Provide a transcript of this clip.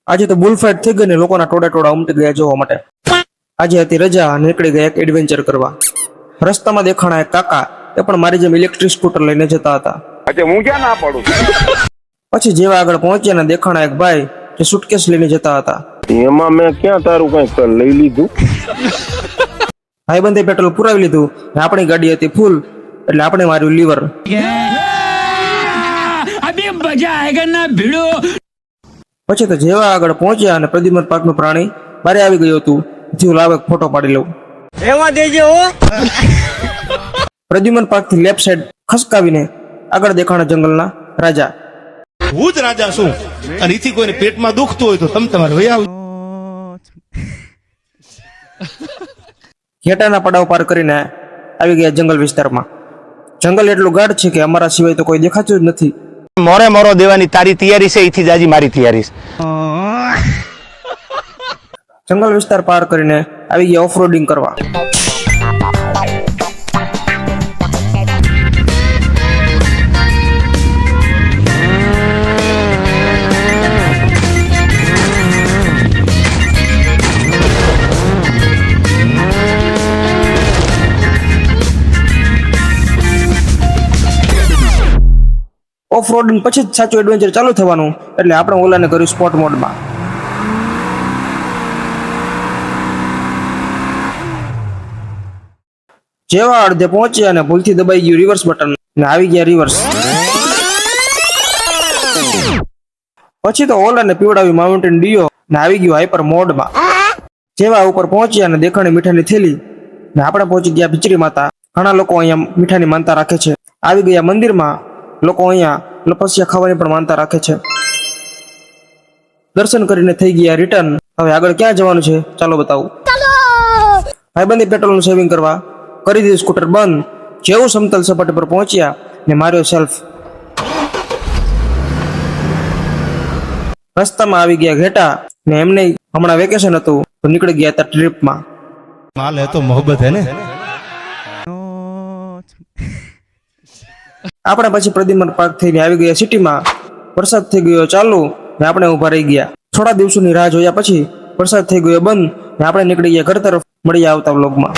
આજે તો બુલફાઇટ થઈ ગઈ ને લોકોના ટોળા ટોળા ઉમટી ગયા જોવા માટે. આજે હતી રજા અને નીકળી ગયા એક એડવેન્ચર કરવા. રસ્તામાં દેખાણા એક કાકા, એ પણ મારી જેમ ઇલેક્ટ્રિક સ્કૂટર લઈને જતા હતા. હું ક્યાં ના પાડું. પછી જેવા આગળ પહોંચ્યા ને દેખાણા એક ભાઈ જે સુટકેસ લઈને જતા હતા. એમાં મેં ક્યાં તારું કઈક લઈ લીધું. ભાઈબંધે પેટ્રોલ પુરાવી લીધું ને આપણી ગાડી હતી ફૂલ એટલે આપણે માર્યું લીવર. પછી તો જેવા આગળ પહોંચ્યા અને પ્રદ્યુમન પાર્કનું પ્રાણી બારે આવી ગયું હતું. થયું લાવે ફોટો પાડી લઉં. પ્રદ્યુમન પાર્ક થી લેફ્ટ સાઈડ ખસકાવીને આગળ દેખાણા જંગલના રાજા. હું જ રાજા છું અને એથી કોઈને પેટમાં દુખતું હોય તો તમે તમારે વહી આવો. ઘેટાના પડાવ પાર કરીને આવી ગયા જંગલ વિસ્તારમાં. જંગલ એટલું ગાઢ છે કે અમારા સિવાય તો કોઈ દેખાતું જ નથી. મોરે મોરો દેવાની તારી તૈયારી છે, એથી જાજી મારી તૈયારી છે. જંગલ વિસ્તાર પાર કરીને આવી ગયા ઓફરોડિંગ કરવા. ઓફ રોડિંગ પછી જ સાચું એડવેન્ચર ચાલુ થવાનું એટલે આપણે ઓલાને કર્યું સ્પોર્ટ મોડમાં. જેવા અડધે પહોંચ્યા અને ભૂલથી દબાઈ ગયું રિવર્સ બટન ને આવી ગયા રિવર્સ. પછી તો ઓલાને પીવડાવી માઉન્ટેન ડીઓ ને આવી ગયું હાઈપર મોડમાં. જેવા ઉપર પહોંચ્યા અને દેખાણી મીઠાની થેલી ને આપણે પહોંચી ગયા ભીચરી માતા. ઘણા લોકો અહીંયા મીઠાની માનતા રાખે છે. આવી ગયા મંદિરમાં. લોકો અહીંયા લપસ્યા ખાવાની પણ માનતા રાખે છે. દર્શન કરીને થઈ ગયા રિટર્ન. હવે આગળ ક્યાં જવાનું છે ચાલો બતાવું. ભાઈબંધી પેટ્રોલનું સેવિંગ કરવા કરી દીધું સ્કૂટર બંધ. જેવું સમતલ સપાટી પર પહોંચ્યા ને માર્યો સેલ્ફ. રસ્તામાં આવી ગયા ઘેટા ને એમને હમણાં વેકેશન હતું તો નીકળી ગયા હતા ટ્રીપમાં. માલ હે તો મોહબ્બત હે ને. આપણે પછી પ્રદ્યુમન પાર્ક થઈને આવી ગયા સિટીમાં. વરસાદ થઈ ગયો ચાલુ ને આપણે ઉભા રહી ગયા. થોડા દિવસોની રાહ જોયા પછી વરસાદ થઈ ગયો બંધ ને આપણે નીકળી ગયા ઘર તરફ. મળીએ આવતા વ્લોગમાં.